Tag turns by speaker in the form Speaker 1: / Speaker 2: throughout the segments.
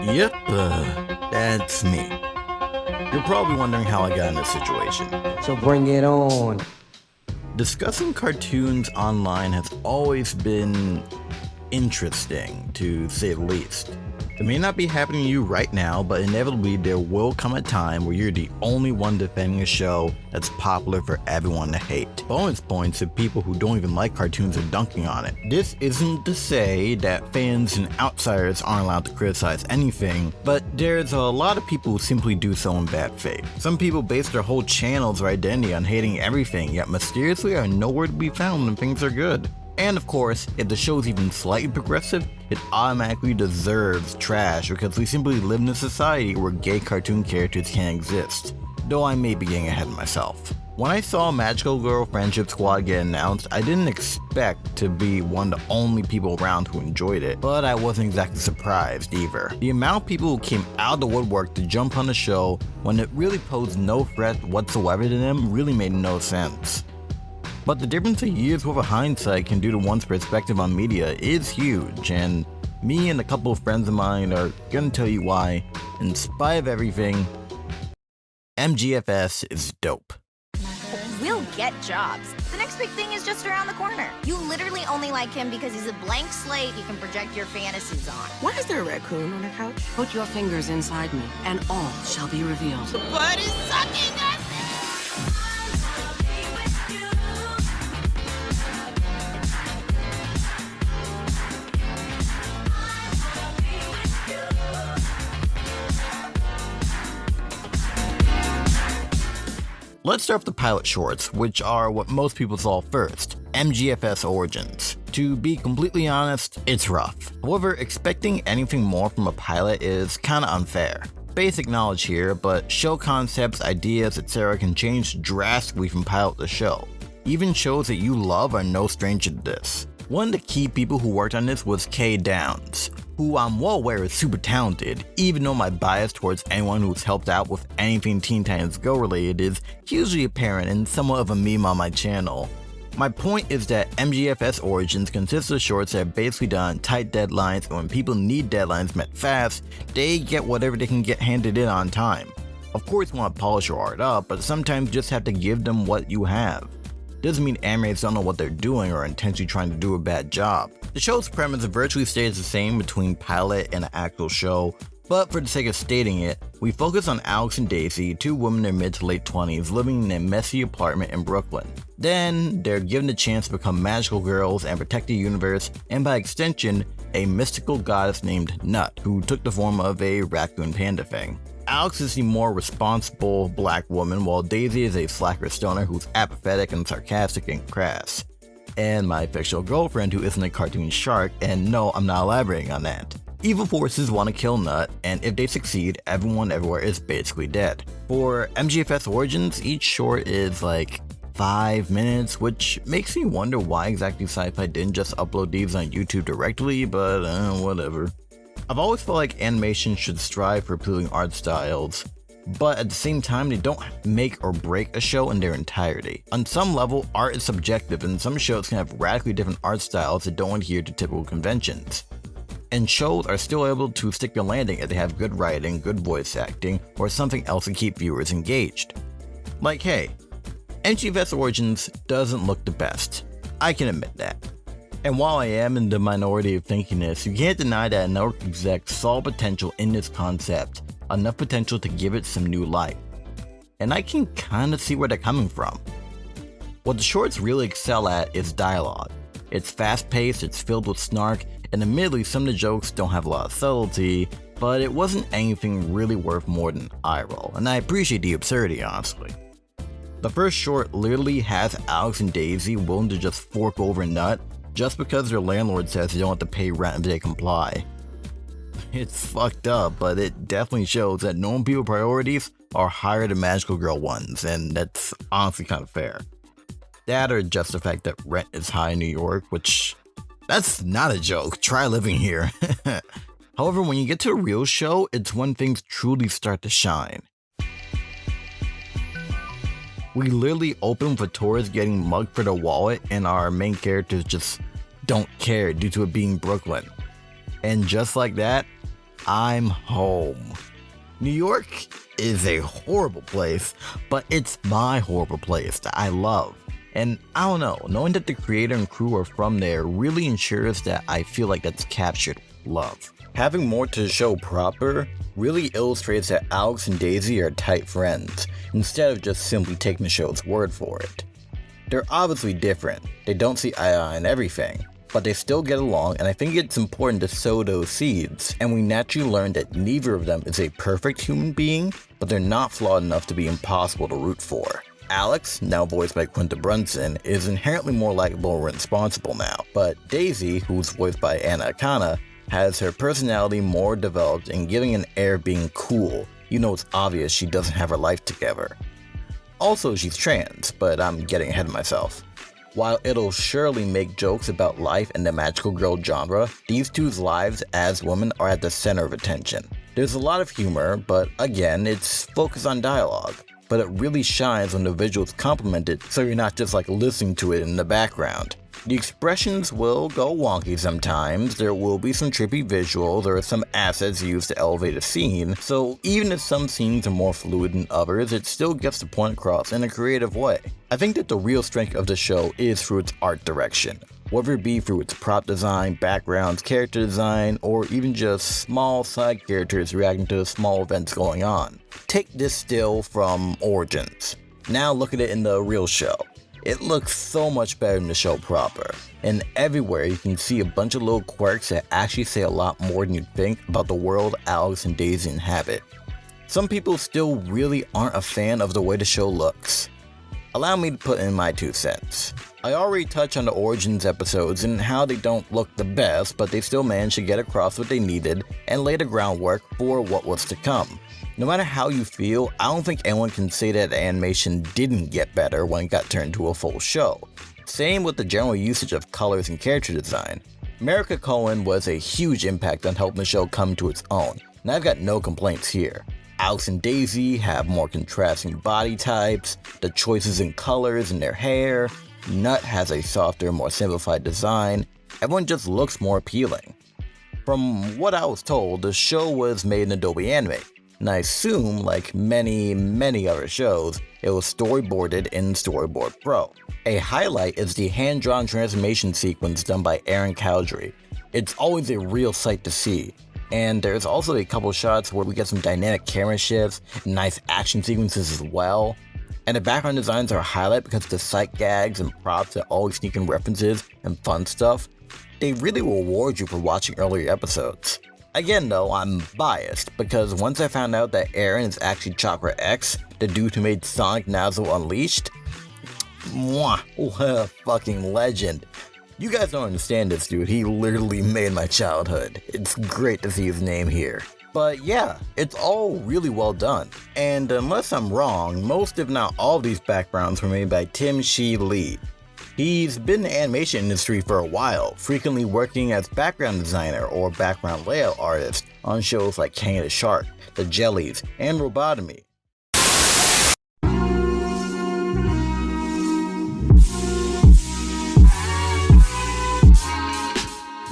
Speaker 1: Yep, that's me. You're probably wondering how I got in this situation.
Speaker 2: So bring it on.
Speaker 1: Discussing cartoons online has always been interesting, to say the least. It may not be happening to you right now, but inevitably there will come a time where you're the only one defending a show that's popular for everyone to hate. Bonus points if people who don't even like cartoons are dunking on it. This isn't to say that fans and outsiders aren't allowed to criticize anything, but there's a lot of people who simply do so in bad faith. Some people base their whole channels or identity on hating everything, yet mysteriously are nowhere to be found when things are good. And of course, if the show's even slightly progressive, it automatically deserves trash because we simply live in a society where gay cartoon characters can't exist. Though I may be getting ahead of myself. When I saw Magical Girl Friendship Squad get announced, I didn't expect to be one of the only people around who enjoyed it, but I wasn't exactly surprised either. The amount of people who came out of the woodwork to jump on the show when it really posed no threat whatsoever to them really made no sense. But the difference a year's worth of hindsight can do to one's perspective on media is huge, and me and a couple of friends of mine are gonna tell you why, in spite of everything, MGFS is dope.
Speaker 3: We'll get jobs. The next big thing is just around the corner. You literally only like him because he's a blank slate you can project your fantasies on.
Speaker 4: Why is there a raccoon on the couch?
Speaker 5: Put your fingers inside me, and all shall be revealed.
Speaker 4: But it's sucking us!
Speaker 1: Let's start with the pilot shorts, which are what most people saw first, MGFS Origins. To be completely honest, it's rough. However, expecting anything more from a pilot is kinda unfair. Basic knowledge here, but show concepts, ideas, etc. can change drastically from pilot to show. Even shows that you love are no stranger to this. One of the key people who worked on this was K Downs, who I'm well aware is super talented, even though my bias towards anyone who's helped out with anything Teen Titans Go related is hugely apparent and somewhat of a meme on my channel. My point is that MGFS Origins consists of shorts that are basically done on tight deadlines, and when people need deadlines met fast, they get whatever they can get handed in on time. Of course you want to polish your art up, but sometimes you just have to give them what you have. Doesn't mean animators don't know what they're doing or intentionally trying to do a bad job. The show's premise virtually stays the same between pilot and an actual show, but for the sake of stating it, we focus on Alex and Daisy, two women in their mid to late 20s living in a messy apartment in Brooklyn. Then, they're given the chance to become magical girls and protect the universe, and by extension, a mystical goddess named Nut, who took the form of a raccoon panda thing. Alex is the more responsible black woman, while Daisy is a slacker stoner who's apathetic and sarcastic and crass. And my fictional girlfriend who isn't a cartoon shark, and no, I'm not elaborating on that. Evil forces want to kill Nut, and if they succeed, everyone everywhere is basically dead. For MGFS Origins, each short is like 5 minutes, which makes me wonder why exactly Sci-Fi didn't just upload these on YouTube directly, but whatever. I've always felt like animation should strive for appealing art styles, but at the same time they don't make or break a show in their entirety. On some level, art is subjective and some shows can have radically different art styles that don't adhere to typical conventions. And shows are still able to stick the landing if they have good writing, good voice acting, or something else to keep viewers engaged. Like hey, MGFS Origins doesn't look the best. I can admit that. And while I am in the minority of thinking this, you can't deny that a network exec saw potential in this concept, enough potential to give it some new life. And I can kinda see where they're coming from. What the shorts really excel at is dialogue. It's fast paced, it's filled with snark, and admittedly some of the jokes don't have a lot of subtlety, but it wasn't anything really worth more than eye roll, and I appreciate the absurdity honestly. The first short literally has Alex and Daisy willing to just fork over Nut just because their landlord says they don't have to pay rent if they comply. It's fucked up, but it definitely shows that normal people priorities are higher than magical girl ones, and that's honestly kind of fair. That or just the fact that rent is high in New York, which, that's not a joke, try living here. However, when you get to a real show, it's when things truly start to shine. We literally open with tourists getting mugged for their wallet and our main characters just don't care due to it being Brooklyn. And just like that, I'm home. New York is a horrible place, but it's my horrible place that I love. And I don't know, knowing that the creator and crew are from there really ensures that I feel like that's captured love. Having more to the show proper really illustrates that Alex and Daisy are tight friends, instead of just simply taking the show's word for it. They're obviously different, they don't see eye to eye on everything, but they still get along, and I think it's important to sow those seeds, and we naturally learn that neither of them is a perfect human being, but they're not flawed enough to be impossible to root for. Alex, now voiced by Quinta Brunson, is inherently more likable and responsible now, but Daisy, who's voiced by Anna Akana, has her personality more developed and giving an air of being cool, even though it's obvious she doesn't have her life together. Also, she's trans, but I'm getting ahead of myself. While it'll surely make jokes about life in the magical girl genre, these two's lives as women are at the center of attention. There's a lot of humor, but again, it's focused on dialogue. But it really shines when the visuals complement it, so you're not just like listening to it in the background. The expressions will go wonky sometimes, there will be some trippy visuals or some assets used to elevate a scene, so even if some scenes are more fluid than others, it still gets the point across in a creative way. I think that the real strength of the show is through its art direction, whether it be through its prop design, backgrounds, character design, or even just small side characters reacting to the small events going on. Take this still from Origins. Now look at it in the real show. It looks so much better than the show proper, and everywhere you can see a bunch of little quirks that actually say a lot more than you'd think about the world Alex and Daisy inhabit. Some people still really aren't a fan of the way the show looks. Allow me to put in my 2 cents. I already touched on the Origins episodes and how they don't look the best, but they still managed to get across what they needed and lay the groundwork for what was to come. No matter how you feel, I don't think anyone can say that the animation didn't get better when it got turned to a full show. Same with the general usage of colors and character design. America Cohen was a huge impact on helping the show come to its own, and I've got no complaints here. Alex and Daisy have more contrasting body types, the choices in colors in their hair, Nut has a softer, more simplified design, everyone just looks more appealing. From what I was told, the show was made in Adobe Animate, and I assume, like many other shows, it was storyboarded in Storyboard Pro. A highlight is the hand-drawn transformation sequence done by Aaron Cowdery. It's always a real sight to see, and there's also a couple shots where we get some dynamic camera shifts, and nice action sequences as well. And the background designs are a highlight because the sight gags and props that always sneak in references and fun stuff. They really reward you for watching earlier episodes. Again though, I'm biased, because once I found out that Aaron is actually Chakra X, the dude who made Sonic Nozzle Unleashed, mwah, what a fucking legend. You guys don't understand this dude, he literally made my childhood. It's great to see his name here. But yeah, it's all really well done. And unless I'm wrong, most if not all of these backgrounds were made by Tim Shi Lee. He's been in the animation industry for a while, frequently working as background designer or background layout artist on shows like Kang the Shark, The Jellies, and Robotomy.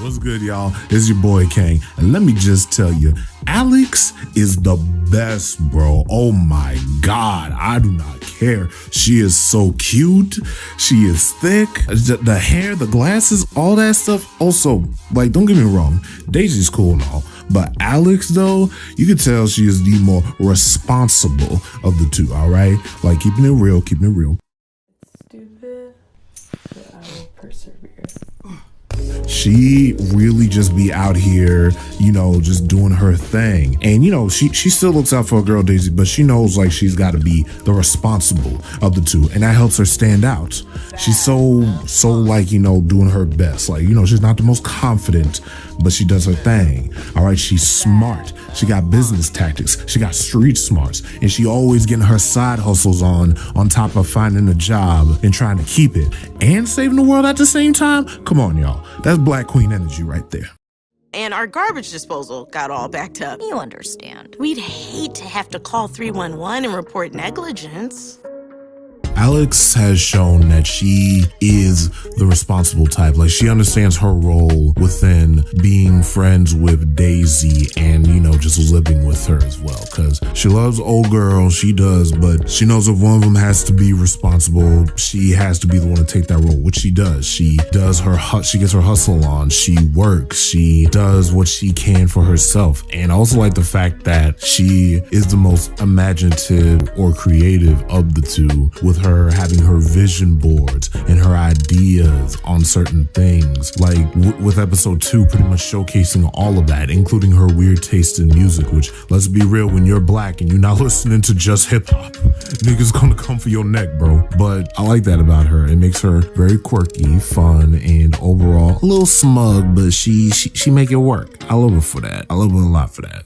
Speaker 6: What's good, y'all? It's your boy Kang, and let me just tell you, Alex is the best, bro. Oh my god, I do not care. She is so cute. She is thick. The hair, the glasses, all that stuff. Also, like, don't get me wrong, Daisy's cool and all, but Alex, though, you can tell she is the more responsible of the two, all right? Like, keeping it real, keeping it real.
Speaker 4: Stupid, but I will persevere.
Speaker 6: She really just be out here, you know, just doing her thing. And, you know, she still looks out for her girl Daisy, but she knows like she's got to be the responsible of the two. And that helps her stand out. She's so like, you know, doing her best. Like, you know, she's not the most confident, but she does her thing. All right. She's smart. She got business tactics. She got street smarts. And she always getting her side hustles on top of finding a job and trying to keep it and saving the world at the same time. Come on, y'all. That's Black Queen energy right there.
Speaker 7: And our garbage disposal got all backed up.
Speaker 3: You understand.
Speaker 7: We'd hate to have to call 311 and report negligence.
Speaker 6: Alex has shown that she is the responsible type. Like, she understands her role within being friends with Daisy and, you know, just living with her as well. Because she loves old girls, she does, but she knows if one of them has to be responsible, she has to be the one to take that role, which she does. She gets her hustle on, she works, she does what she can for herself. And I also like the fact that she is the most imaginative or creative of the two, with her having her vision boards and her ideas on certain things. Like with episode 2 pretty much showcasing all of that, including her weird taste in music, which, let's be real, when you're black and you're not listening to just hip hop, niggas gonna come for your neck, bro. But I like that about her. It makes her very quirky, fun, and overall a little smug, but she make it work. I love her for that. I love her a lot for that.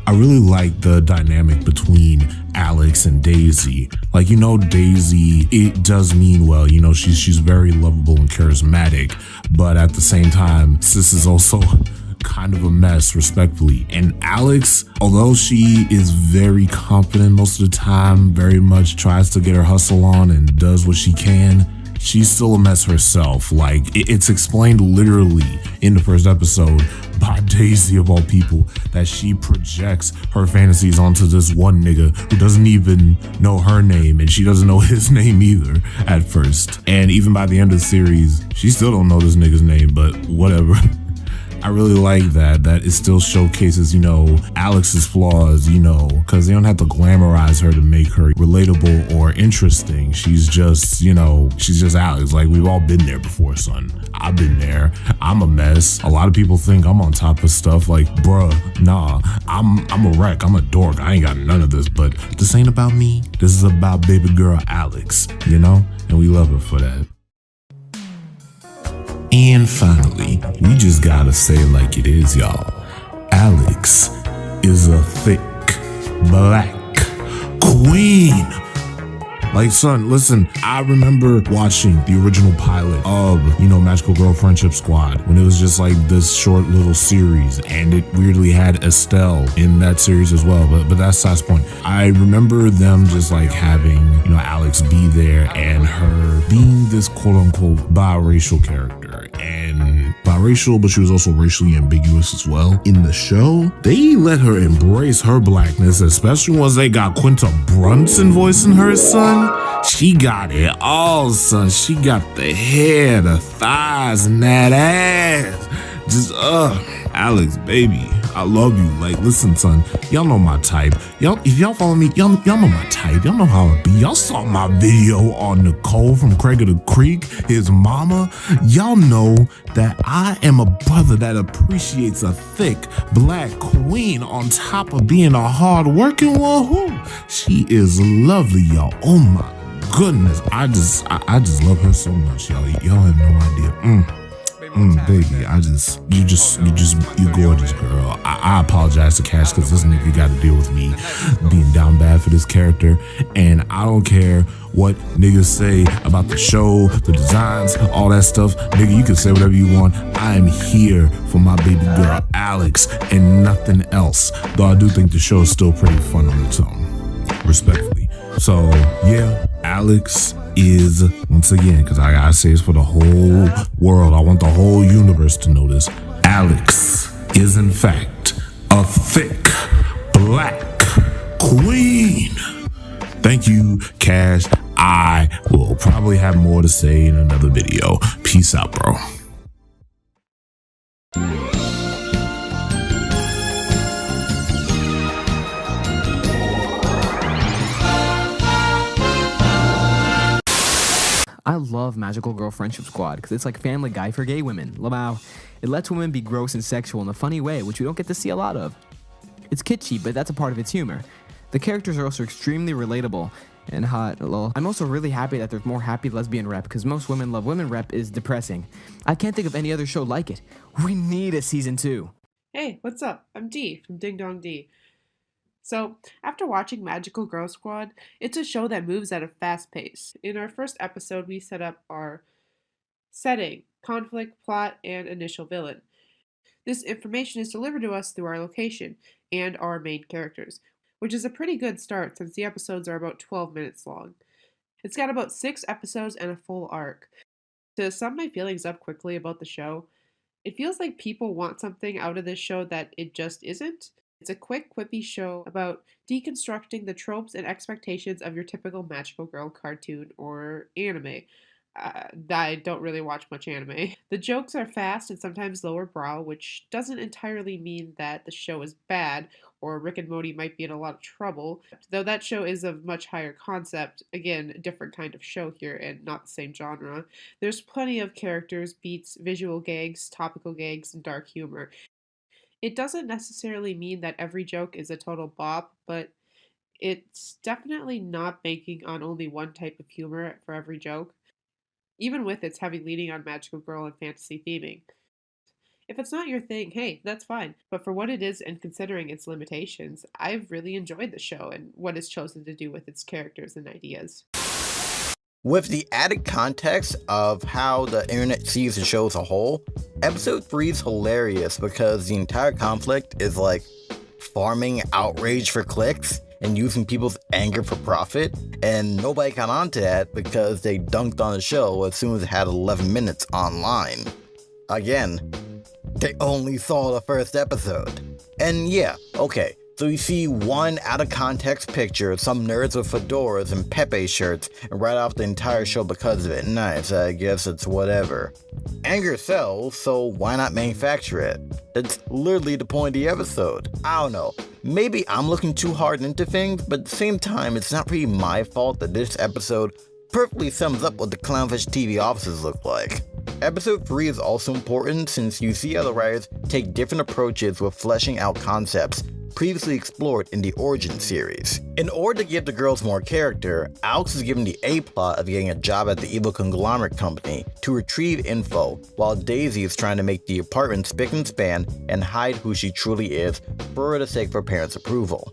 Speaker 6: I really like the dynamic between Alex and Daisy. Like, you know, Daisy, it does mean well. You know, she's very lovable and charismatic, but at the same time, sis is also kind of a mess, respectfully. And Alex, although she is very confident most of the time, very much tries to get her hustle on and does what she can, she's still a mess herself. Like, it's explained literally in the first episode by Daisy, of all people, that she projects her fantasies onto this one nigga who doesn't even know her name, and she doesn't know his name either at first. And even by the end of the series, she still don't know this nigga's name, but whatever. I really like that it still showcases, you know, Alex's flaws, you know, because they don't have to glamorize her to make her relatable or interesting. She's just, you know, she's just Alex. Like, we've all been there before, son. I've been there. I'm a mess. A lot of people think I'm on top of stuff. Like, bruh, nah, I'm a wreck. I'm a dork. I ain't got none of this, but this ain't about me. This is about baby girl Alex, you know, and we love her for that. And finally, we just gotta say it like it is, y'all. Alex is a thick black queen. Like, son, listen, I remember watching the original pilot of, you know, Magical Girl Friendship Squad when it was just like this short little series, and it weirdly had Estelle in that series as well, but that's Side's point. I remember them just like having, you know, Alex be there and her being this quote-unquote biracial character, and biracial, but she was also racially ambiguous as well. In the show, they let her embrace her blackness, especially once they got Quinta Brunson voicing her, son. She got it all, son. She got the hair, the thighs, and that ass. Just, Alex, baby, I love you. Like, listen, son, y'all know my type. Y'all, if y'all follow me, y'all know my type. Y'all know how it be. Y'all saw my video on Nicole from Craig of the Creek, his mama. Y'all know that I am a brother that appreciates a thick black queen on top of being a hard-working one. Who? She is lovely, y'all. Oh my goodness. I just love her so much, y'all. Y'all have no idea. Baby, you gorgeous, girl. I apologize to Cash because this nigga got to deal with me being down bad for this character, and I don't care what niggas say about the show, the designs, all that stuff. Nigga, you can say whatever you want. I am here for my baby girl Alex and nothing else. Though I do think the show is still pretty fun on its own, respectfully. So yeah, Alex is, once again, because I gotta say this for the whole world, I want the whole universe to know this, Alex is in fact a thick black queen. Thank you, Cash. I will probably have more to say in another video. Peace out, bro.
Speaker 2: I love Magical Girl Friendship Squad because it's like Family Guy for gay women. Lamau. It lets women be gross and sexual in a funny way, which we don't get to see a lot of. It's kitschy, but that's a part of its humor. The characters are also extremely relatable and hot, lol. I'm also really happy that there's more happy lesbian rep because most women love women rep is depressing. I can't think of any other show like it. We need a season 2.
Speaker 4: Hey, what's up? I'm Dee from DingDongDee. So, after watching Magical Girl Squad, it's a show that moves at a fast pace. In our first episode, we set up our setting, conflict, plot, and initial villain. This information is delivered to us through our location and our main characters, which is a pretty good start since the episodes are about 12 minutes long. It's got about 6 episodes and a full arc. To sum my feelings up quickly about the show, it feels like people want something out of this show that it just isn't. It's a quick, quippy show about deconstructing the tropes and expectations of your typical magical girl cartoon or anime. I don't really watch much anime. The jokes are fast and sometimes lower brow, which doesn't entirely mean that the show is bad or Rick and Morty might be in a lot of trouble, though that show is of much higher concept. Again, a different kind of show here and not the same genre. There's plenty of characters, beats, visual gags, topical gags, and dark humor. It doesn't necessarily mean that every joke is a total bop, but it's definitely not banking on only one type of humor for every joke, even with its heavy leaning on magical girl and fantasy theming. If it's not your thing, hey, that's fine. But for what it is and considering its limitations, I've really enjoyed the show and what it's chosen to do with its characters and ideas.
Speaker 1: With the added context of how the internet sees the show as a whole, episode 3 is hilarious because the entire conflict is like farming outrage for clicks and using people's anger for profit, and nobody got onto that because they dunked on the show as soon as it had 11 minutes online. Again, they only saw the first episode. And yeah, okay, so you see one out of context picture of some nerds with fedoras and Pepe shirts and write off the entire show because of it. Nice, I guess it's whatever. Anger sells, so why not manufacture it? That's literally the point of the episode. I don't know, maybe I'm looking too hard into things, but at the same time, it's not really my fault that this episode perfectly sums up what the clownfish TV offices look like. Episode 3 is also important since you see how the writers take different approaches with fleshing out concepts previously explored in the Origin series. In order to give the girls more character, Alex is given the A-plot of getting a job at the evil conglomerate company to retrieve info, while Daisy is trying to make the apartment spick and span and hide who she truly is for the sake of her parents' approval.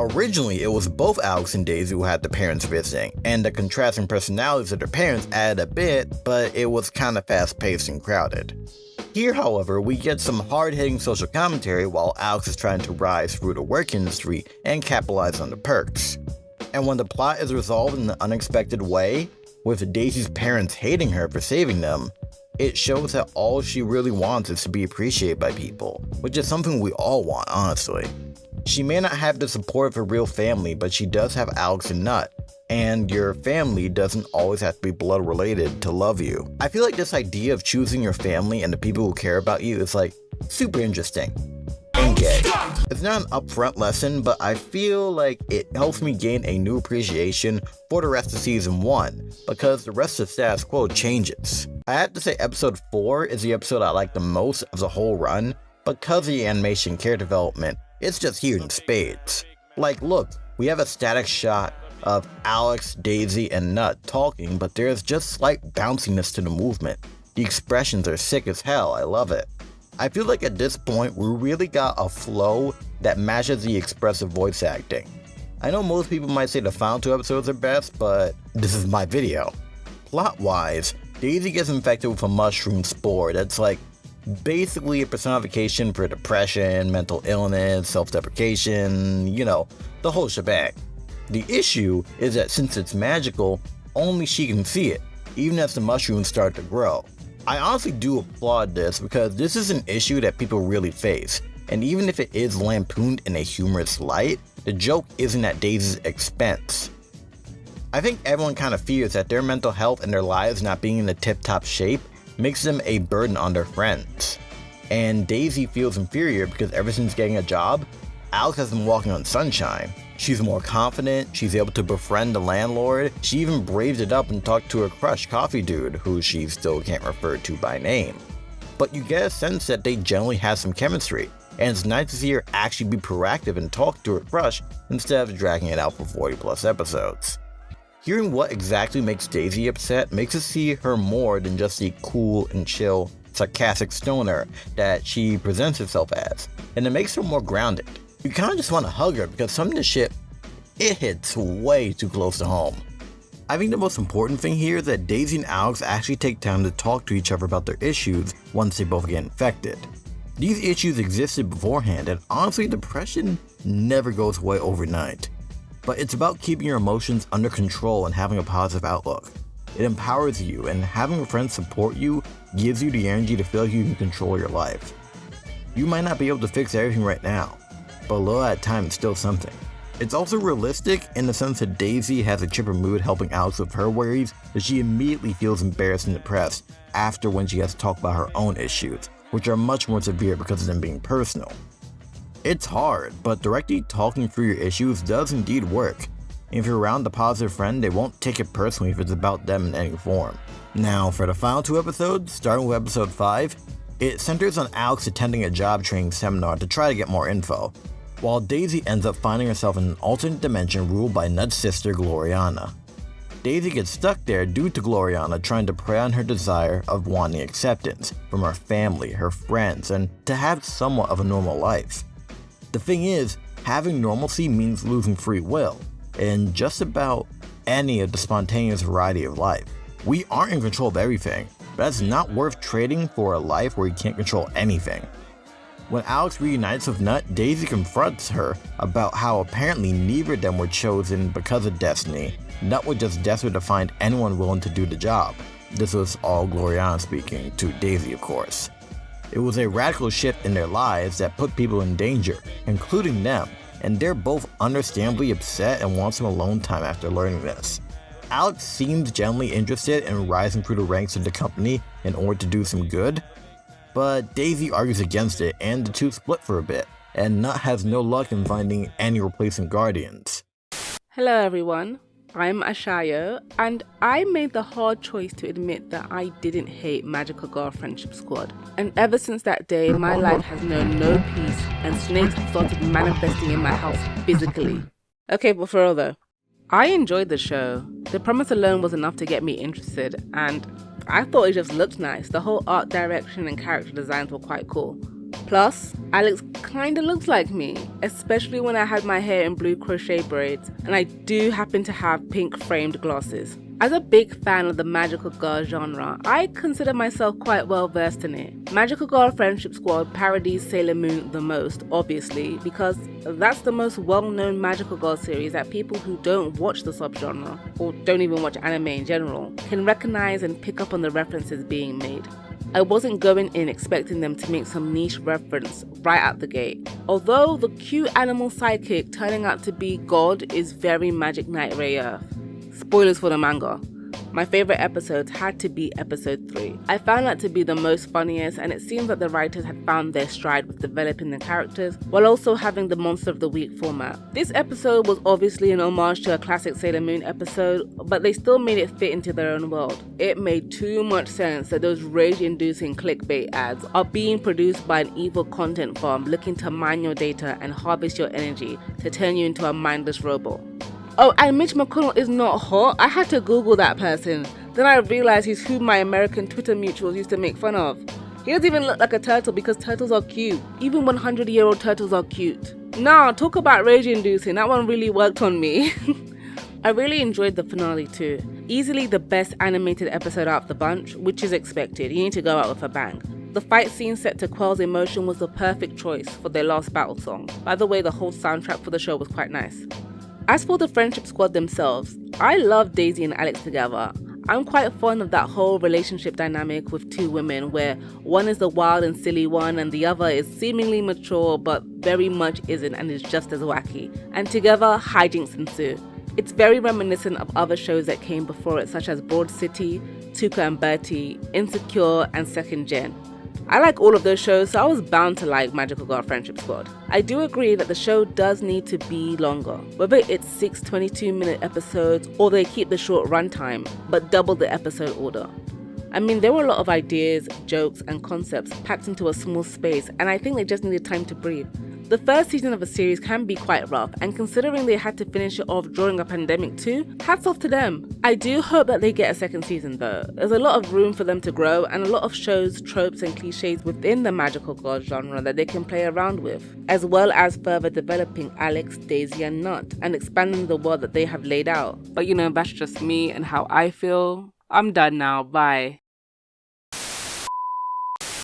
Speaker 1: Originally, it was both Alex and Daisy who had the parents visiting, and the contrasting personalities of their parents added a bit, but it was kinda fast-paced and crowded. Here, however, we get some hard-hitting social commentary while Alex is trying to rise through the work industry and capitalize on the perks. And when the plot is resolved in an unexpected way, with Daisy's parents hating her for saving them, it shows that all she really wants is to be appreciated by people, which is something we all want, honestly. She may not have the support of her real family, but she does have Alex and Nut, and your family doesn't always have to be blood related to love you. I feel like this idea of choosing your family and the people who care about you is like super interesting and gay. It's not an upfront lesson, but I feel like it helps me gain a new appreciation for the rest of season 1 because the rest of the status quo changes. I have to say episode 4 is the episode I like the most of the whole run because of the animation and character development. It's just here in spades. Like, look, we have a static shot of Alex, Daisy, and Nut talking, but there's just slight bounciness to the movement. The expressions are sick as hell, I love it. I feel like at this point, we really got a flow that matches the expressive voice acting. I know most people might say the final 2 episodes are best, but this is my video. Plot-wise, Daisy gets infected with a mushroom spore that's like basically a personification for depression, mental illness, self-deprecation, you know, the whole shebang. The issue is that since it's magical, only she can see it, even as the mushrooms start to grow. I honestly do applaud this because this is an issue that people really face, and even if it is lampooned in a humorous light, the joke isn't at Daisy's expense. I think everyone kind of fears that their mental health and their lives not being in the tip-top shape makes them a burden on their friends. And Daisy feels inferior because ever since getting a job, Alex has been walking on sunshine. She's more confident, she's able to befriend the landlord, she even braved it up and talked to her crush Coffee Dude, who she still can't refer to by name. But you get a sense that they generally have some chemistry, and it's nice to see her actually be proactive and talk to her crush instead of dragging it out for 40 plus episodes. Hearing what exactly makes Daisy upset makes us see her more than just the cool and chill, sarcastic stoner that she presents herself as, and it makes her more grounded. You kinda just wanna hug her because some of the shit, it hits way too close to home. I think the most important thing here is that Daisy and Alex actually take time to talk to each other about their issues once they both get infected. These issues existed beforehand, and honestly, depression never goes away overnight. but it's about keeping your emotions under control and having a positive outlook. It empowers you, and having friends support you gives you the energy to feel like you can control your life. You might not be able to fix everything right now, but a little at a time is still something. It's also realistic in the sense that Daisy has a chipper mood helping Alex with her worries, that she immediately feels embarrassed and depressed after when she has to talk about her own issues, which are much more severe because of them being personal. It's hard, but directly talking through your issues does indeed work. If you're around a positive friend, they won't take it personally if it's about them in any form. Now, for the final 2 episodes, starting with episode 5, it centers on Alex attending a job training seminar to try to get more info, while Daisy ends up finding herself in an alternate dimension ruled by Nut's sister Gloriana. Daisy gets stuck there due to Gloriana trying to prey on her desire of wanting acceptance from her family, her friends, and to have somewhat of a normal life. The thing is, having normalcy means losing free will in just about any of the spontaneous variety of life. We aren't in control of everything, but that's not worth trading for a life where you can't control anything. When Alex reunites with Nut, Daisy confronts her about how apparently neither of them were chosen because of destiny. Nut was just desperate to find anyone willing to do the job. This was all Gloriana speaking, to Daisy of course. It was a radical shift in their lives that put people in danger, including them, and they're both understandably upset and want some alone time after learning this. Alex seems genuinely interested in rising through the ranks of the company in order to do some good, but Daisy argues against it and the two split for a bit, and Nut has no luck in finding any replacement guardians.
Speaker 8: Hello everyone, I'm Aishiyo, and I made the hard choice to admit that I didn't hate Magical Girl Friendship Squad. And ever since that day, my life has known no peace, and snakes have started manifesting in my house physically. Okay, but for real though, I enjoyed the show. The premise alone was enough to get me interested, and I thought it just looked nice. The whole art direction and character designs were quite cool. Plus, Alex kinda looks like me, especially when I had my hair in blue crochet braids, and I do happen to have pink framed glasses. As a big fan of the magical girl genre, I consider myself quite well versed in it. Magical Girl Friendship Squad parodies Sailor Moon the most, obviously, because that's the most well-known magical girl series that people who don't watch the subgenre, or don't even watch anime in general, can recognize and pick up on the references being made. I wasn't going in expecting them to make some niche reference right out the gate. Although the cute animal sidekick turning out to be God is very Magic Knight Ray Earth. Spoilers for the manga. My favorite episodes had to be episode 3. I found that to be the most funniest, and it seems that the writers had found their stride with developing the characters while also having the Monster of the Week format. This episode was obviously an homage to a classic Sailor Moon episode, but they still made it fit into their own world. It made too much sense that those rage-inducing clickbait ads are being produced by an evil content farm looking to mine your data and harvest your energy to turn you into a mindless robot. Oh, and Mitch McConnell is not hot. I had to Google that person. Then I realized he's who my American Twitter mutuals used to make fun of. He doesn't even look like a turtle because turtles are cute. Even 100-year-old turtles are cute. Nah, talk about rage-inducing. That one really worked on me. I really enjoyed the finale too. Easily the best animated episode out of the bunch, which is expected. You need to go out with a bang. The fight scene set to Quell's emotion was the perfect choice for their last battle song. By the way, the whole soundtrack for the show was quite nice. As for the Friendship Squad themselves, I love Daisy and Alex together. I'm quite fond of that whole relationship dynamic with two women where one is the wild and silly one and the other is seemingly mature but very much isn't and is just as wacky. And together, hijinks ensue. It's very reminiscent of other shows that came before it such as Broad City, Tuca and Bertie, Insecure and Second Gen. I like all of those shows, so I was bound to like Magical Girl Friendship Squad. I do agree that the show does need to be longer, whether it's 6 22-minute episodes or they keep the short runtime, but double the episode order. I mean, there were a lot of ideas, jokes, and concepts packed into a small space, and I think they just needed time to breathe. The first season of a series can be quite rough, and considering they had to finish it off during a pandemic too, hats off to them. I do hope that they get a second season though. There's a lot of room for them to grow, and a lot of shows, tropes, and cliches within the magical girl genre that they can play around with, as well as further developing Alex, Daisy, and Nut, and expanding the world that they have laid out. But you know, that's just me and how I feel. I'm done now, bye.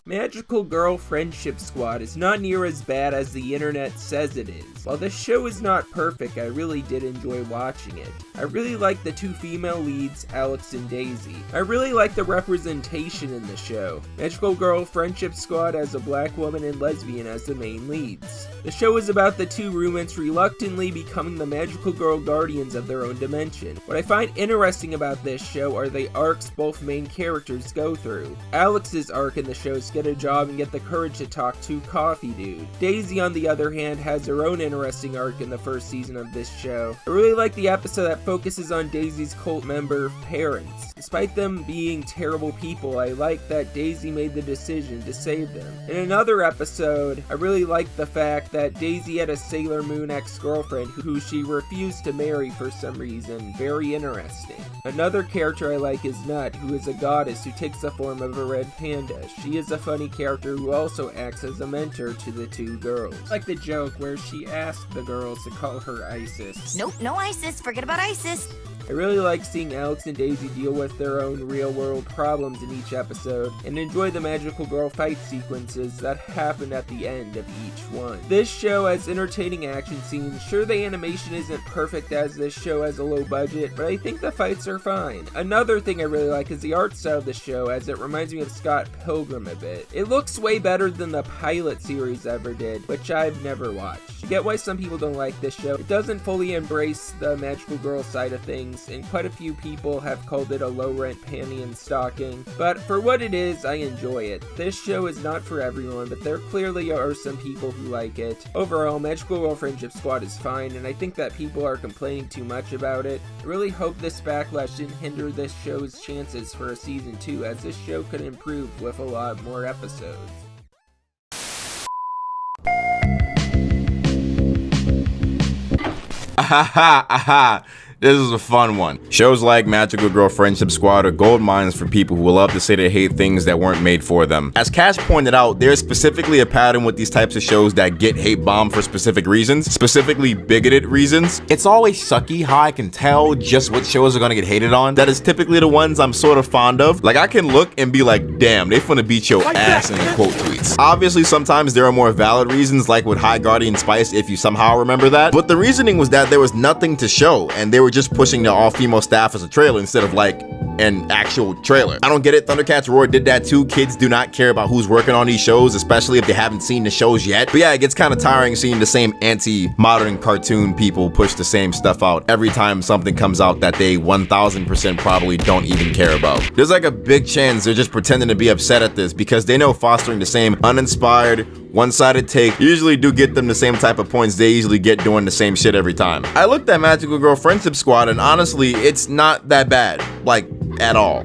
Speaker 9: Magical Girl Friendship Squad is not near as bad as the internet says it is. While this show is not perfect, I really did enjoy watching it. I really like the two female leads, Alex and Daisy. I really like the representation in the show. Magical Girl Friendship Squad has a black woman and lesbian as the main leads. The show is about the two roommates reluctantly becoming the magical girl guardians of their own dimension. What I find interesting about this show are the arcs both main characters go through. Alex's arc in the show is get a job and get the courage to talk to Coffee Dude. Daisy, on the other hand, has her own interesting arc in the first season of this show. I really like the episode that focuses on Daisy's cult member parents. Despite them being terrible people, I like that Daisy made the decision to save them. In another episode, I really liked the fact that Daisy had a Sailor Moon ex-girlfriend who she refused to marry for some reason. Very interesting. Another character I like is Nut, who is a goddess who takes the form of a red panda. She is a funny character who also acts as a mentor to the two girls. I like the joke where she asked the girls to call her Isis.
Speaker 3: Nope, no ISIS. Forget about ISIS.
Speaker 9: I really like seeing Alex and Daisy deal with their own real-world problems in each episode, and enjoy the magical girl fight sequences that happen at the end of each one. This show has entertaining action scenes. Sure, the animation isn't perfect as this show has a low budget, but I think the fights are fine. Another thing I really like is the art style of the show, as it reminds me of Scott Pilgrim a bit. It looks way better than the pilot series ever did, which I've never watched. I get why some people don't like this show. It doesn't fully embrace the magical girl side of things, and quite a few people have called it a low-rent panty and stocking, but for what it is, I enjoy it. This show is not for everyone, but there clearly are some people who like it. Overall, Magical Girl Friendship Squad is fine, and I think that people are complaining too much about it. I really hope this backlash didn't hinder this show's chances for a season 2, as this show could improve with a lot more episodes.
Speaker 10: Aha. This is a fun one. Shows like Magical Girl Friendship Squad are gold mines for people who love to say they hate things that weren't made for them. As Cash pointed out, there's specifically a pattern with these types of shows that get hate bombed for specific reasons, specifically bigoted reasons. It's always sucky how I can tell just what shows are gonna get hated on. That is typically the ones I'm sort of fond of. Like, I can look and be like, damn, they finna beat your ass in the quote tweets. Obviously, sometimes there are more valid reasons, like with High Guardian Spice, if you somehow remember that. But the reasoning was that there was nothing to show, and they were just pushing the all-female staff as a trailer instead of like an actual trailer. I don't get it. Thundercats Roar did that too. Kids do not care about who's working on these shows, especially if they haven't seen the shows yet. But yeah, it gets kind of tiring seeing the same anti-modern cartoon people push the same stuff out every time something comes out that they 1000% probably don't even care about. There's like a big chance they're just pretending to be upset at this because they know fostering the same uninspired, one-sided take usually do get them the same type of points they usually get doing the same shit every time. I looked at Magical Girl Friendship Squad and honestly, it's not that bad. Like, at all.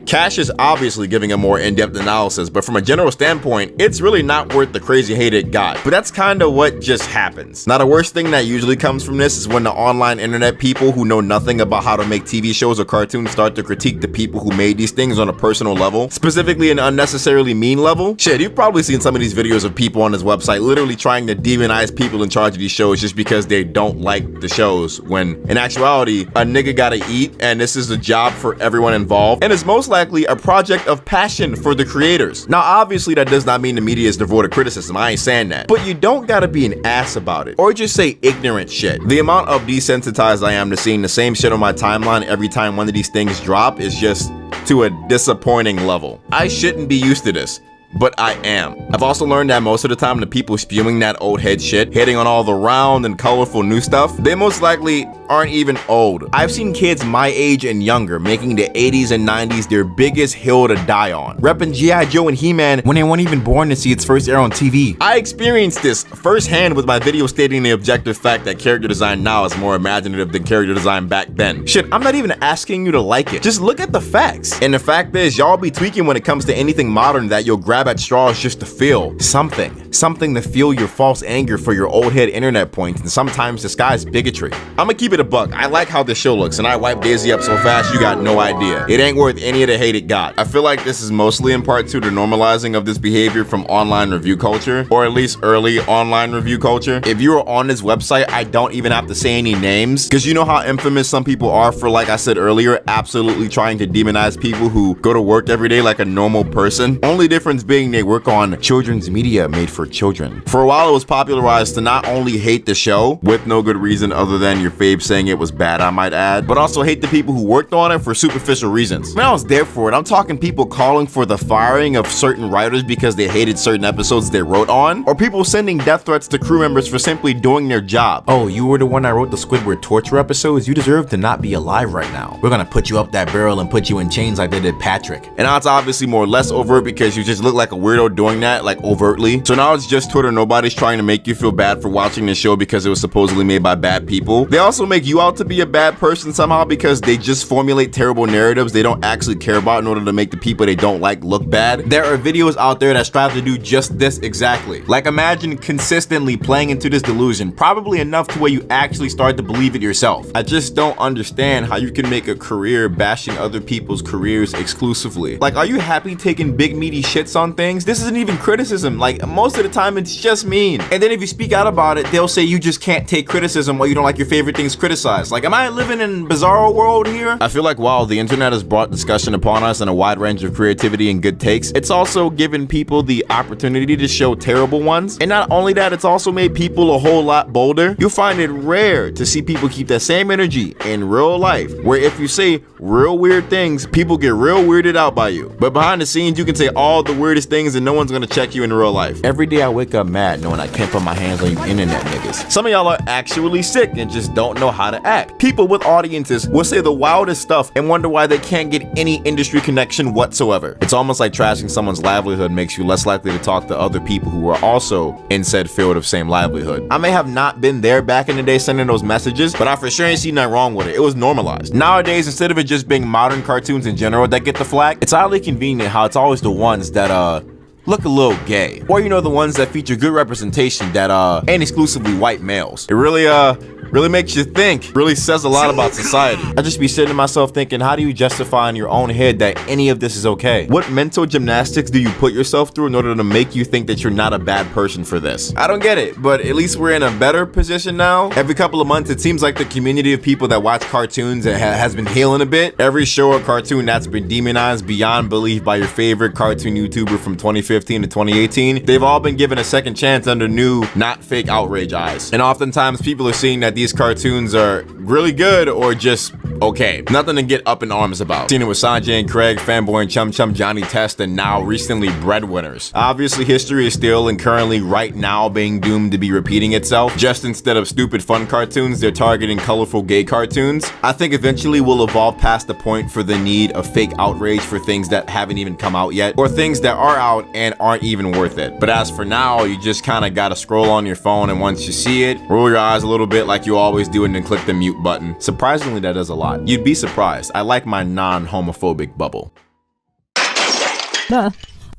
Speaker 10: Cash is obviously giving a more in-depth analysis, but from a general standpoint, it's really not worth the crazy hate it got. But that's kinda what just happens. Now, the worst thing that usually comes from this is when the online internet people who know nothing about how to make TV shows or cartoons start to critique the people who made these things on a personal level, specifically an unnecessarily mean level. Shit, you've probably seen some of these videos of people on this website literally trying to demonize people in charge of these shows just because they don't like the shows, when in actuality, a nigga gotta eat, and this is a job for everyone involved, and it's most likely a project of passion for the creators. Now, obviously, that does not mean the media is devoid of criticism. I ain't saying that. But you don't gotta be an ass about it, or just say ignorant shit. The amount of desensitized I am to seeing the same shit on my timeline every time one of these things drop is just to a disappointing level. I shouldn't be used to this, but I am. I've also learned that most of the time the people spewing that old head shit, hitting on all the round and colorful new stuff, they most likely aren't even old. I've seen kids my age and younger making the 80s and 90s their biggest hill to die on, repping G.I. Joe and He-Man when they weren't even born to see its first air on TV. I experienced this firsthand with my video stating the objective fact that character design now is more imaginative than character design back then. Shit, I'm not even asking you to like it. Just look at the facts. And the fact is, y'all be tweaking when it comes to anything modern that you'll grab at straws just to feel something to fuel your false anger for your old head internet points and sometimes disguised bigotry. I'ma keep it a buck. I like how this show looks, and I wiped Daisy up so fast you got no idea. It ain't worth any of the hate it got. I feel like this is mostly in part to the normalizing of this behavior from online review culture, or at least early online review culture. If you are on this website, I don't even have to say any names, because you know how infamous some people are for, like I said earlier, absolutely trying to demonize people who go to work every day like a normal person. Only difference being being they work on children's media made for children. For a while, it was popularized to not only hate the show, with no good reason other than your fave saying it was bad, I might add, but also hate the people who worked on it for superficial reasons. When I was there for it, I'm talking people calling for the firing of certain writers because they hated certain episodes they wrote on, or people sending death threats to crew members for simply doing their job. Oh, you were the one that wrote the Squidward torture episodes? You deserve to not be alive right now. We're gonna put you up that barrel and put you in chains like they did Patrick. And now it's obviously more or less overt because you just look like a weirdo doing that, like overtly. So now it's just Twitter. Nobody's trying to make you feel bad for watching the show because it was supposedly made by bad people. They also make you out to be a bad person somehow because they just formulate terrible narratives they don't actually care about in order to make the people they don't like look bad. There are videos out there that strive to do just this exactly. Like, imagine consistently playing into this delusion, probably enough to where you actually start to believe it yourself. I just don't understand how you can make a career bashing other people's careers exclusively. Like, are you happy taking big meaty shits on things? This isn't even criticism. Like, most of the time it's just mean. And then if you speak out about it, they'll say you just can't take criticism while you don't like your favorite things criticized. Like, am I living in bizarro world here? I feel like while the internet has brought discussion upon us and a wide range of creativity and good takes, it's also given people the opportunity to show terrible ones. And not only that, it's also made people a whole lot bolder. You'll find it rare to see people keep that same energy in real life, where if you say real weird things, people get real weirded out by you. But behind the scenes, you can say all the weirdest things and no one's gonna check you in real life. Every day I wake up mad knowing I can't put my hands on you internet niggas. Some of y'all are actually sick and just don't know how to act. People with audiences will say the wildest stuff and wonder why they can't get any industry connection whatsoever. It's almost like trashing someone's livelihood makes you less likely to talk to other people who are also in said field of same livelihood. I may have not been there back in the day sending those messages, but I for sure ain't seen nothing wrong with it. It was normalized. Nowadays, instead of it just being modern cartoons in general that get the flack, it's oddly convenient how it's always the ones that look a little gay, or you know, the ones that feature good representation that ain't exclusively white males. It really makes you think, really says a lot about society. I just be sitting to myself thinking, how do you justify in your own head that any of this is okay? What mental gymnastics do you put yourself through in order to make you think that you're not a bad person for this? I don't get it, but at least we're in a better position now. Every couple of months, it seems like the community of people that watch cartoons has been healing a bit. Every show or cartoon that's been demonized beyond belief by your favorite cartoon YouTuber from 2015 to 2018, they've all been given a second chance under new, not fake outrage eyes. And oftentimes people are seeing that these cartoons are really good or just okay. Nothing to get up in arms about. Seen it with Sanjay and Craig, Fanboy and Chum Chum, Johnny Test, and now recently Breadwinners. Obviously, history is still and currently right now being doomed to be repeating itself. Just instead of stupid fun cartoons, they're targeting colorful gay cartoons. I think eventually we'll evolve past the point for the need of fake outrage for things that haven't even come out yet, or things that are out and aren't even worth it. But as for now, you just kind of gotta scroll on your phone, and once you see it, roll your eyes a little bit like you always do and then click the mute button. Surprisingly, that does a lot. You'd be surprised. I like my non-homophobic bubble.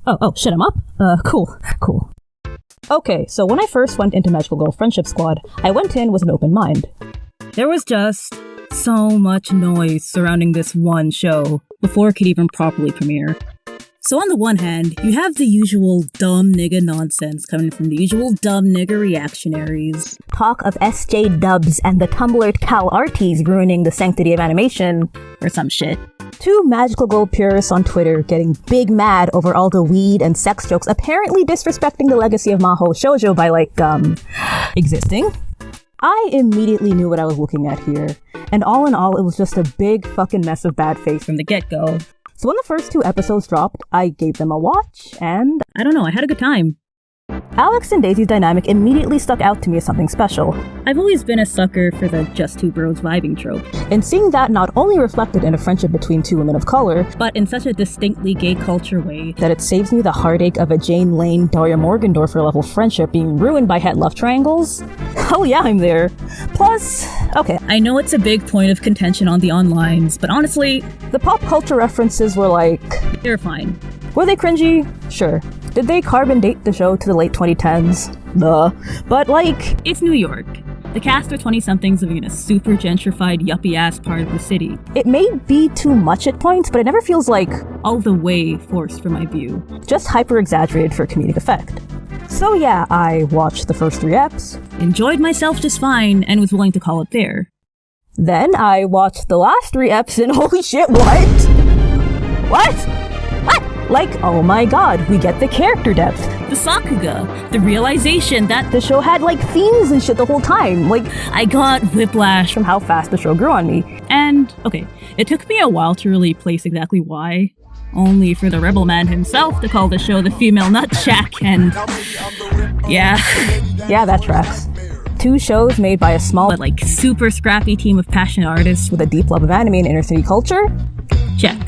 Speaker 11: Oh, shit, I'm up? Cool. Okay, so when I first went into Magical Girl Friendship Squad, I went in with an open mind. There was just so much noise surrounding this one show before it could even properly premiere. So on the one hand, you have the usual dumb nigga nonsense coming from the usual dumb nigga reactionaries. Talk of SJ Dubs and the Tumblr Cal Arties ruining the sanctity of animation, or some shit. Two Magical Girl purists on Twitter getting big mad over all the weed and sex jokes apparently disrespecting the legacy of Mahou Shoujo by, existing. I immediately knew what I was looking at here, and all in all, it was just a big fucking mess of bad faith from the get-go. So when the first 2 episodes dropped, I gave them a watch, and I don't know, I had a good time. Alex and Daisy's dynamic immediately stuck out to me as something special. I've always been a sucker for the just two bros vibing trope, and seeing that not only reflected in a friendship between 2 women of color, but in such a distinctly gay culture way that it saves me the heartache of a Jane Lane, Daria Morgendorfer level friendship being ruined by het love triangles. Hell yeah, I'm there. Plus, okay, I know it's a big point of contention on the onlines, but honestly, the pop culture references were they're fine. Were they cringy? Sure. Did they carbon date the show to the late 2010s? Duh. But it's New York. The cast are 20-somethings living in a super gentrified, yuppie-ass part of the city. It may be too much at points, but it never feels all the way forced for my view. Just hyper-exaggerated for comedic effect. So yeah, I watched the first 3 eps, enjoyed myself just fine, and was willing to call it there. Then I watched the last 3 eps and holy shit, what? What? Like, oh my god, we get the character depth. The Sakuga. The realization that the show had, like, themes and shit the whole time. Like, I got whiplash from how fast the show grew on me. And, okay, it took me a while to really place exactly why. Only for the Rebel Man himself to call the show the female nut shack, and... yeah. Yeah, that tracks. 2 shows made by a small but, like, super scrappy team of passionate artists with a deep love of anime and inner city culture? Check.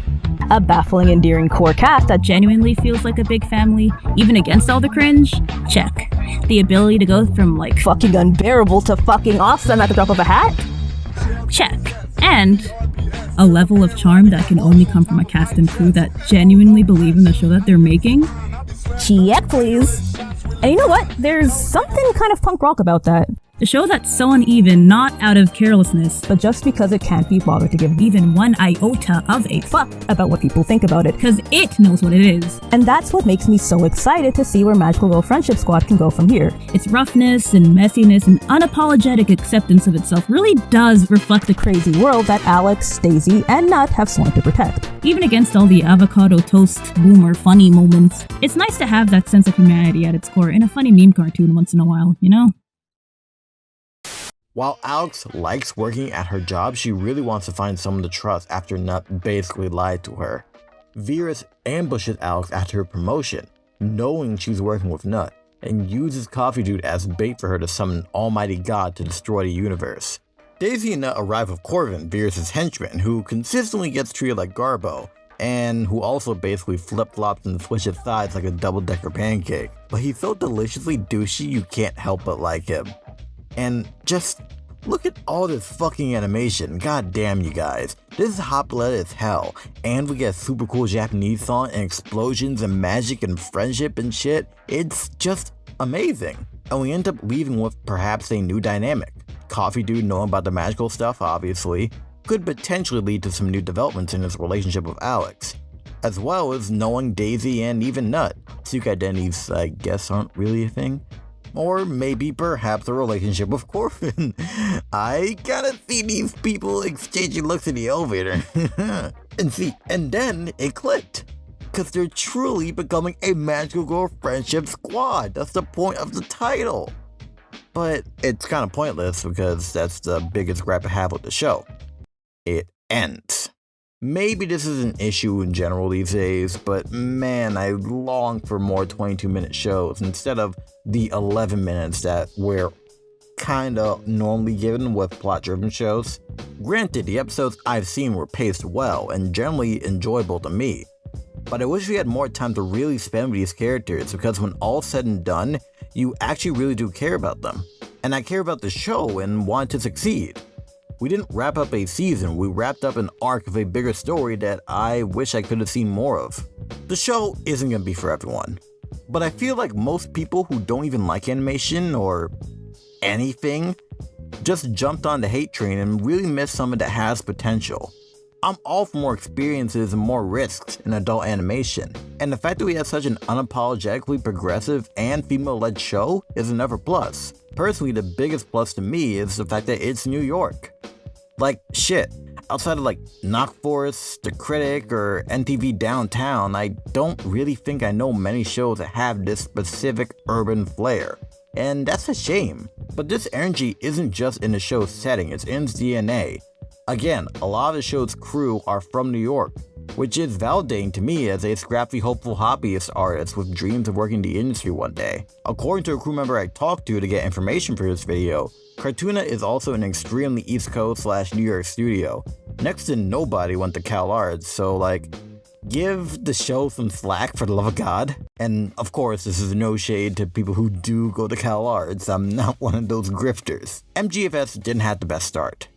Speaker 11: A baffling, endearing core cast that genuinely feels like a big family, even against all the cringe? Check. The ability to go from, like, fucking unbearable to fucking awesome at the drop of a hat? Check. And a level of charm that can only come from a cast and crew that genuinely believe in the show that they're making? Check, please. And you know what? There's something kind of punk rock about that. The show that's so uneven, not out of carelessness, but just because it can't be bothered to give even one iota of a fuck about what people think about it, because it knows what it is. And that's what makes me so excited to see where Magical Girl Friendship Squad can go from here. Its roughness and messiness and unapologetic acceptance of itself really does reflect the crazy world that Alex, Daisy, and Nut have sworn to protect. Even against all the avocado toast boomer funny moments, it's nice to have that sense of humanity at its core in a funny meme cartoon once in a while, you know?
Speaker 1: While Alex likes working at her job, she really wants to find someone to trust after Nut basically lied to her. Veridis ambushes Alex after her promotion, knowing she's working with Nut, and uses Coffee Dude as bait for her to summon Almighty God to destroy the universe. Daisy and Nut arrive with Corvin, Veridis' henchman, who consistently gets treated like Garbo, and who also basically flip-flops and switches sides like a double-decker pancake. But he's so deliciously douchey you can't help but like him. And just look at all this fucking animation. God damn, you guys. This is hot-blooded as hell. And we get a super cool Japanese song and explosions and magic and friendship and shit. It's just amazing. And we end up leaving with perhaps a new dynamic. Coffee Dude, knowing about the magical stuff, obviously, could potentially lead to some new developments in his relationship with Alex. As well as knowing Daisy and even Nut. Suke identities, I guess, aren't really a thing. Or maybe perhaps a relationship with Corvin. I gotta see these people exchanging looks in the elevator. and then it clicked. Cause they're truly becoming a Magical Girl Friendship Squad. That's the point of the title. But it's kind of pointless because that's the biggest gripe I have with the show. It ends. Maybe this is an issue in general these days, but man, I long for more 22-minute shows instead of the 11 minutes that we're kinda normally given with plot-driven shows. Granted, the episodes I've seen were paced well and generally enjoyable to me, but I wish we had more time to really spend with these characters because when all's said and done, you actually really do care about them. And I care about the show and want it to succeed. We didn't wrap up a season, we wrapped up an arc of a bigger story that I wish I could have seen more of. The show isn't gonna be for everyone, but I feel like most people who don't even like animation or anything just jumped on the hate train and really missed something that has potential. I'm all for more experiences and more risks in adult animation, and the fact that we have such an unapologetically progressive and female-led show is another plus. Personally, the biggest plus to me is the fact that it's New York. Like, shit, outside of like Knock Forest, The Critic, or NTV Downtown, I don't really think I know many shows that have this specific urban flair. And that's a shame. But this energy isn't just in the show's setting, it's in its DNA. Again, a lot of the show's crew are from New York, which is validating to me as a scrappy, hopeful hobbyist artist with dreams of working in the industry one day. According to a crew member I talked to get information for this video, Cartoona is also an extremely East Coast / New York studio. Next to nobody went to Cal Arts, so like, give the show some slack for the love of God. And of course, this is no shade to people who do go to Cal Arts, I'm not one of those grifters. MGFS didn't have the best start,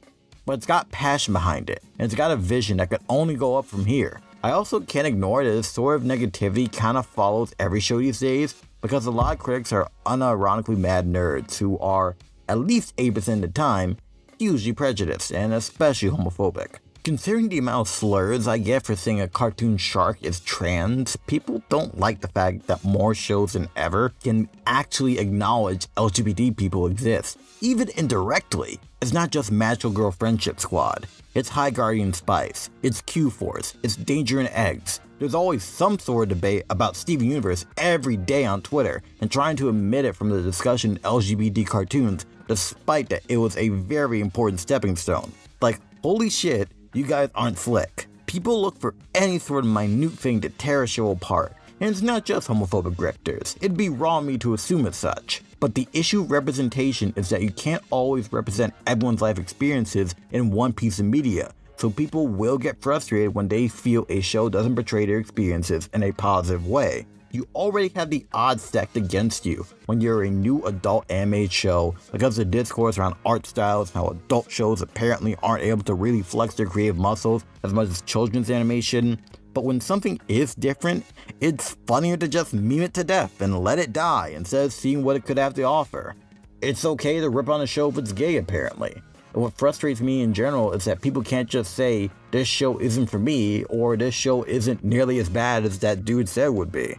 Speaker 1: but it's got passion behind it, and it's got a vision that could only go up from here. I also can't ignore that this sort of negativity kind of follows every show these days, because a lot of critics are unironically mad nerds who are, at least 8% of the time, hugely prejudiced and especially homophobic. Considering the amount of slurs I get for saying a cartoon shark is trans, people don't like the fact that more shows than ever can actually acknowledge LGBT people exist, even indirectly. It's not just Magical Girl Friendship Squad, it's High Guardian Spice, it's Q-Force, it's Danger and Eggs. There's always some sort of debate about Steven Universe every day on Twitter and trying to omit it from the discussion in LGBT cartoons, despite that it was a very important stepping stone. Like, holy shit, you guys aren't slick. People look for any sort of minute thing to tear a show apart, and it's not just homophobic grifters. It'd be wrong of me to assume as such. But the issue of representation is that you can't always represent everyone's life experiences in one piece of media, so people will get frustrated when they feel a show doesn't portray their experiences in a positive way. You already have the odds stacked against you when you're a new adult animated show because of the discourse around art styles, how adult shows apparently aren't able to really flex their creative muscles as much as children's animation. But when something is different, it's funnier to just meme it to death and let it die instead of seeing what it could have to offer. It's okay to rip on a show if it's gay, apparently. And what frustrates me in general is that people can't just say, this show isn't for me, or this show isn't nearly as bad as that dude said it would be.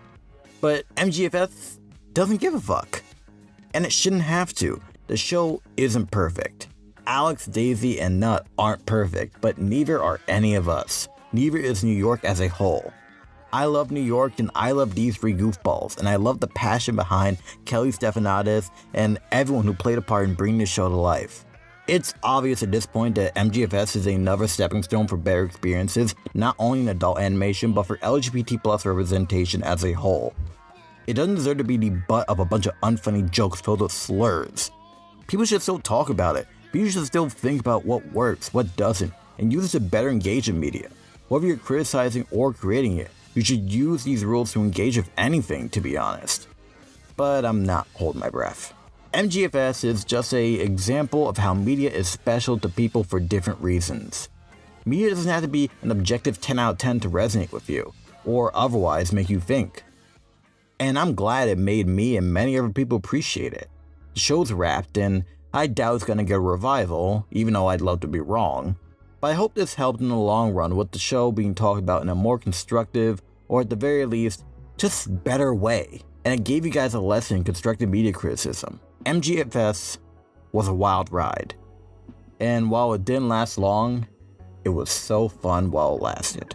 Speaker 1: But MGFS doesn't give a fuck. And it shouldn't have to. The show isn't perfect. Alex, Daisy, and Nut aren't perfect, but neither are any of us. Neither is New York as a whole. I love New York and I love these three goofballs, and I love the passion behind Kelly Stefanidis and everyone who played a part in bringing the show to life. It's obvious at this point that MGFS is another stepping stone for better experiences, not only in adult animation, but for LGBT plus representation as a whole. It doesn't deserve to be the butt of a bunch of unfunny jokes filled with slurs. People should still talk about it. People should still think about what works, what doesn't, and use it to better engage in media. Whether you're criticizing or creating it, you should use these rules to engage with anything, to be honest. But I'm not holding my breath. MGFS is just an example of how media is special to people for different reasons. Media doesn't have to be an objective 10 out of 10 to resonate with you, or otherwise make you think. And I'm glad it made me and many other people appreciate it. The show's wrapped, and I doubt it's gonna get a revival, even though I'd love to be wrong. But I hope this helped in the long run with the show being talked about in a more constructive, or at the very least, just better way. And it gave you guys a lesson in constructive media criticism. MGFS was a wild ride. And while it didn't last long, it was so fun while it lasted.